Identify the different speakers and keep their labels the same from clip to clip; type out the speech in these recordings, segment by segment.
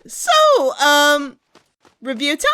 Speaker 1: So, review time?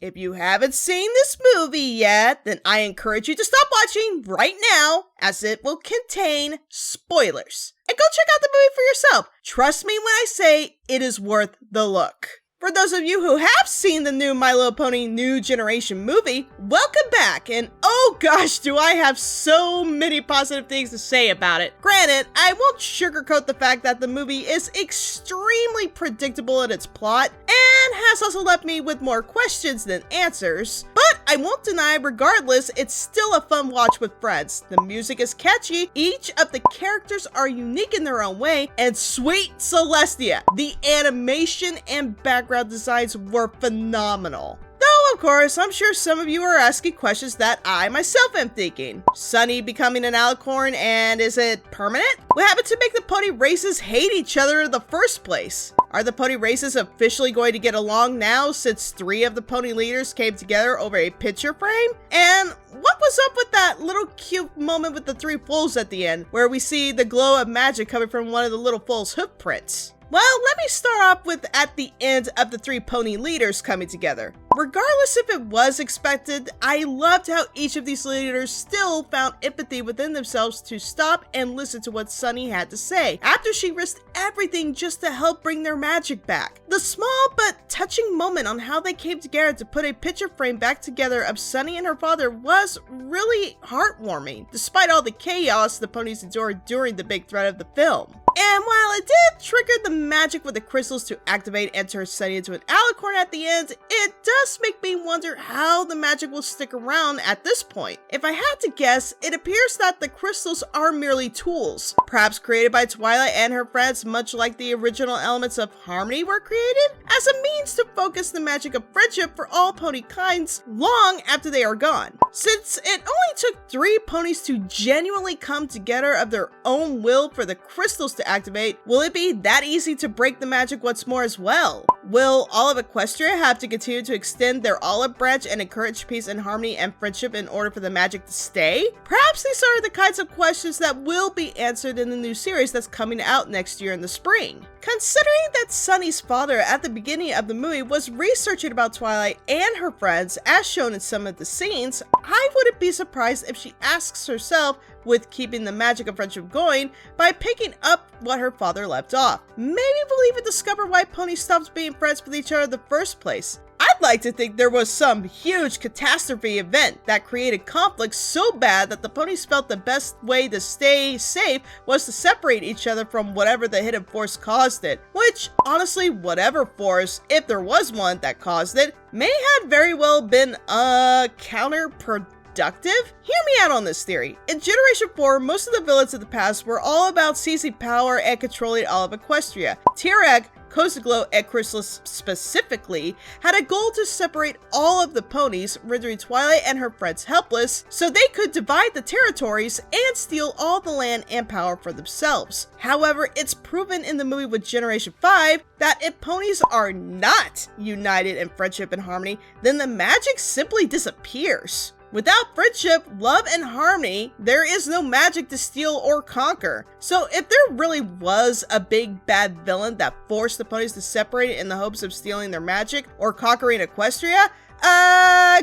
Speaker 1: If you haven't seen this movie yet, then I encourage you to stop watching right now, as it will contain spoilers. And go check out the movie for yourself. Trust me when I say it is worth the look. For those of you who have seen the new My Little Pony New Generation movie, welcome back, and oh gosh, do I have so many positive things to say about it. Granted, I won't sugarcoat the fact that the movie is extremely predictable in its plot, and has also left me with more questions than answers, but I won't deny regardless, it's still a fun watch with friends. The music is catchy, each of the characters are unique in their own way, and sweet Celestia, the animation and background designs were phenomenal. Though, of course, I'm sure some of you are asking questions that I myself am thinking. Sunny becoming an Alicorn, and is it permanent? What happened to make the pony races hate each other in the first place? Are the pony races officially going to get along now since 3 of the pony leaders came together over a picture frame? And what was up with that little cute moment with the 3 foals at the end, where we see the glow of magic coming from one of the little foals' hoof prints? Well, let me start off with at the end of the 3 pony leaders coming together. Regardless if it was expected, I loved how each of these leaders still found empathy within themselves to stop and listen to what Sunny had to say, after she risked everything just to help bring their magic back. The small but touching moment on how they came together to put a picture frame back together of Sunny and her father was really heartwarming, despite all the chaos the ponies endured during the big threat of the film. And while it did trigger the magic with the crystals to activate and turn Sunny into an Alicorn at the end, it does make me wonder how the magic will stick around at this point. If I had to guess, it appears that the crystals are merely tools, perhaps created by Twilight and her friends, much like the original elements of Harmony were created, as a means to focus the magic of friendship for all pony kinds long after they are gone. Since it only took 3 ponies to genuinely come together of their own will for the crystals to activate, will it be that easy to break the magic once more as well? Will all of Equestria have to continue to extend their olive branch and encourage peace and harmony and friendship in order for the magic to stay? Perhaps these are the kinds of questions that will be answered in the new series that's coming out next year in the spring. Considering that Sunny's father at the beginning of the movie was researching about Twilight and her friends as shown in some of the scenes, I wouldn't be surprised if she asks herself with keeping the magic of friendship going by picking up what her father left off. Maybe we'll even discover why ponies stopped being friends with each other in the first place. I'd like to think there was some huge catastrophe event that created conflict so bad that the ponies felt the best way to stay safe was to separate each other from whatever the hidden force caused it, which honestly, whatever force, if there was one that caused it, may have very well been counterproductive. Hear me out on this theory. In Generation 4, most of the villains of the past were all about seizing power and controlling all of Equestria. Tirag, Kozaglow, and Chrysalis specifically had a goal to separate all of the ponies, rendering Twilight and her friends helpless, so they could divide the territories and steal all the land and power for themselves. However, it's proven in the movie with Generation 5 that if ponies are not united in friendship and harmony, then the magic simply disappears. Without friendship, love, and harmony, there is no magic to steal or conquer. So if there really was a big bad villain that forced the ponies to separate in the hopes of stealing their magic or conquering Equestria,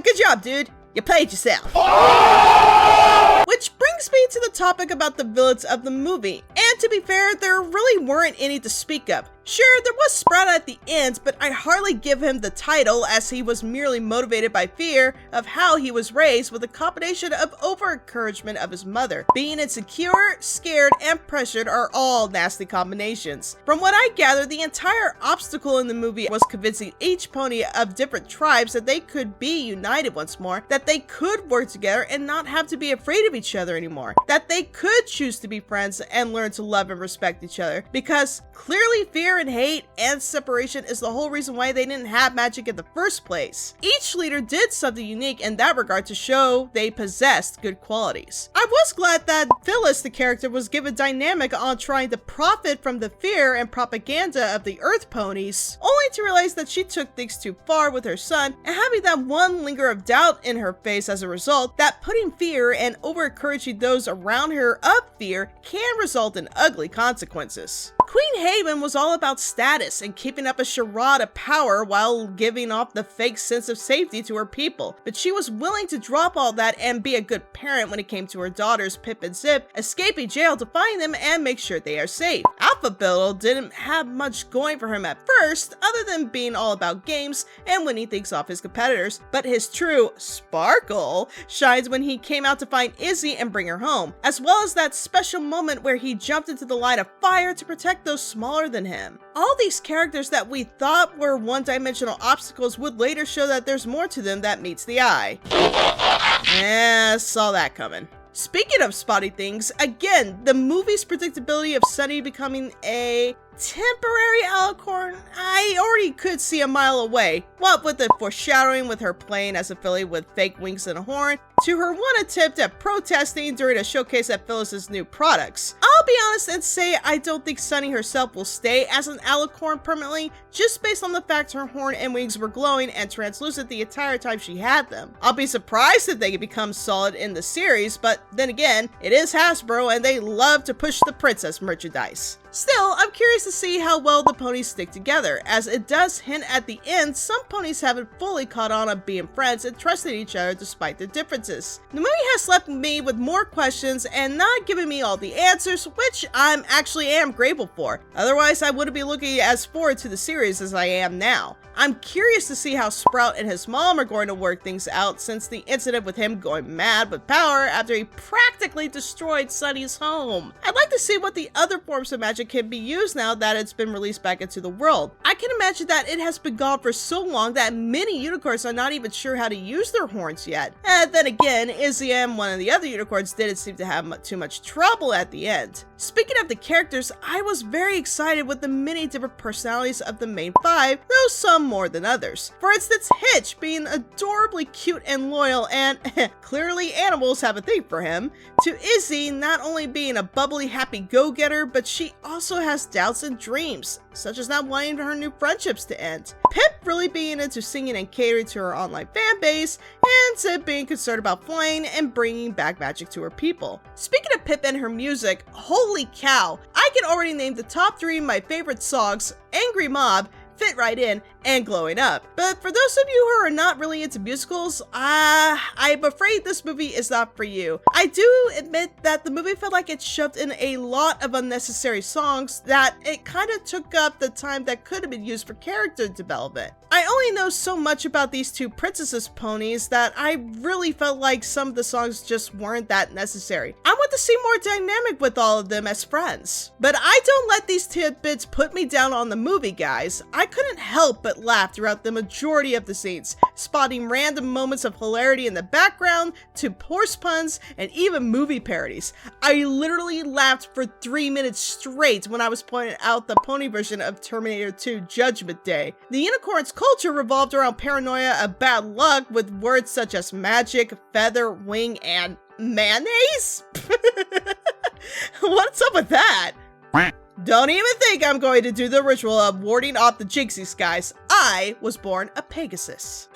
Speaker 1: good job, dude. You played yourself. Which brings me to the topic about the villains of the movie. And to be fair, there really weren't any to speak of. Sure, there was Sprout at the end, but I hardly give him the title as he was merely motivated by fear of how he was raised with a combination of over-encouragement of his mother. Being insecure, scared, and pressured are all nasty combinations. From what I gather, the entire obstacle in the movie was convincing each pony of different tribes that they could be united once more, that they could work together and not have to be afraid of each other anymore, that they could choose to be friends and learn to love and respect each other, because clearly fear and hate and separation is the whole reason why they didn't have magic in the first place. Each leader did something unique in that regard to show they possessed good qualities. I was glad that Phyllis, the character, was given dynamic on trying to profit from the fear and propaganda of the Earth ponies, only to realize that she took things too far with her son, and having that one linger of doubt in her face as a result, that putting fear and over-encouraging those around her of fear can result in ugly consequences. Queen Haven was all about status and keeping up a charade of power while giving off the fake sense of safety to her people, but she was willing to drop all that and be a good parent when it came to her daughters Pip and Zip escaping jail to find them and make sure they are safe. Alpha Biddle didn't have much going for him at first, other than being all about games and winning things off his competitors, but his true sparkle shines when he came out to find Izzy and bring her home, as well as that special moment where he jumped into the line of fire to protect those smaller than him. All these characters that we thought were one-dimensional obstacles would later show that there's more to them that meets the eye. Yeah, saw that coming. Speaking of spotty things, again, the movie's predictability of Sunny becoming a temporary Alicorn, I already could see a mile away. What with the foreshadowing with her playing as a filly with fake wings and a horn, to her one attempt at protesting during a showcase at Phyllis's new products. I'll be honest and say I don't think Sunny herself will stay as an Alicorn permanently, just based on the fact her horn and wings were glowing and translucent the entire time she had them. I'll be surprised if they become solid in the series, but then again, it is Hasbro and they love to push the princess merchandise. Still, I'm curious to see how well the ponies stick together, as it does hint at the end some ponies haven't fully caught on of being friends and trusting each other despite their differences. The movie has left me with more questions and not giving me all the answers, which I actually am grateful for. Otherwise, I wouldn't be looking as forward to the series as I am now. I'm curious to see how Sprout and his mom are going to work things out since the incident with him going mad with power after he practically destroyed Sunny's home. I'd like to see what the other forms of magic can be used now that it's been released back into the world. I can imagine that it has been gone for so long that many unicorns are not even sure how to use their horns yet. And then again, Izzy and one of the other unicorns didn't seem to have too much trouble at the end. Speaking of the characters, I was very excited with the many different personalities of the main five, though some more than others. For instance, Hitch being adorably cute and loyal and clearly animals have a thing for him, to Izzy not only being a bubbly happy go-getter, but she also has doubts and dreams, such as not wanting her new friendships to end. Pip really being into singing and catering to her online fan base, and Zip being concerned about flying and bringing back magic to her people. Speaking of Pip and her music, holy cow, I can already name the top 3 of my favorite songs: Angry Mob, Fit Right In, and Glowing Up. But for those of you who are not really into musicals, I'm afraid this movie is not for you. I do admit that the movie felt like it shoved in a lot of unnecessary songs, that it kind of took up the time that could have been used for character development. I only know so much about these two princesses ponies that I really felt like some of the songs just weren't that necessary. I want to see more dynamic with all of them as friends. But I don't let these tidbits put me down on the movie, guys. I couldn't help but laugh throughout the majority of the scenes, spotting random moments of hilarity in the background, to horse puns, and even movie parodies. I literally laughed for 3 minutes straight when I was pointing out the pony version of Terminator 2 Judgment Day. The unicorn's culture revolved around paranoia of bad luck, with words such as magic, feather, wing, and mayonnaise? What's up with that? Don't even think I'm going to do the ritual of warding off the jinxies, guys. I was born a Pegasus.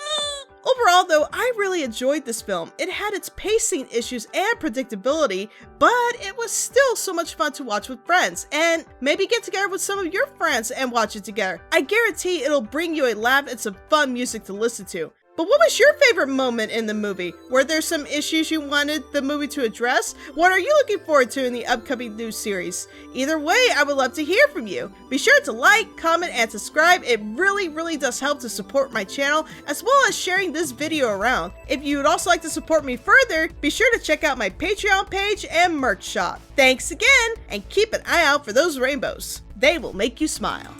Speaker 1: Overall, though, I really enjoyed this film. It had its pacing issues and predictability, but it was still so much fun to watch with friends, and maybe get together with some of your friends and watch it together. I guarantee it'll bring you a laugh and some fun music to listen to. But what was your favorite moment in the movie? Were there some issues you wanted the movie to address? What are you looking forward to in the upcoming new series? Either way, I would love to hear from you. Be sure to like, comment, and subscribe. It really does help to support my channel, as well as sharing this video around. If you would also like to support me further, be sure to check out my Patreon page and merch shop. Thanks again, and keep an eye out for those rainbows. They will make you smile.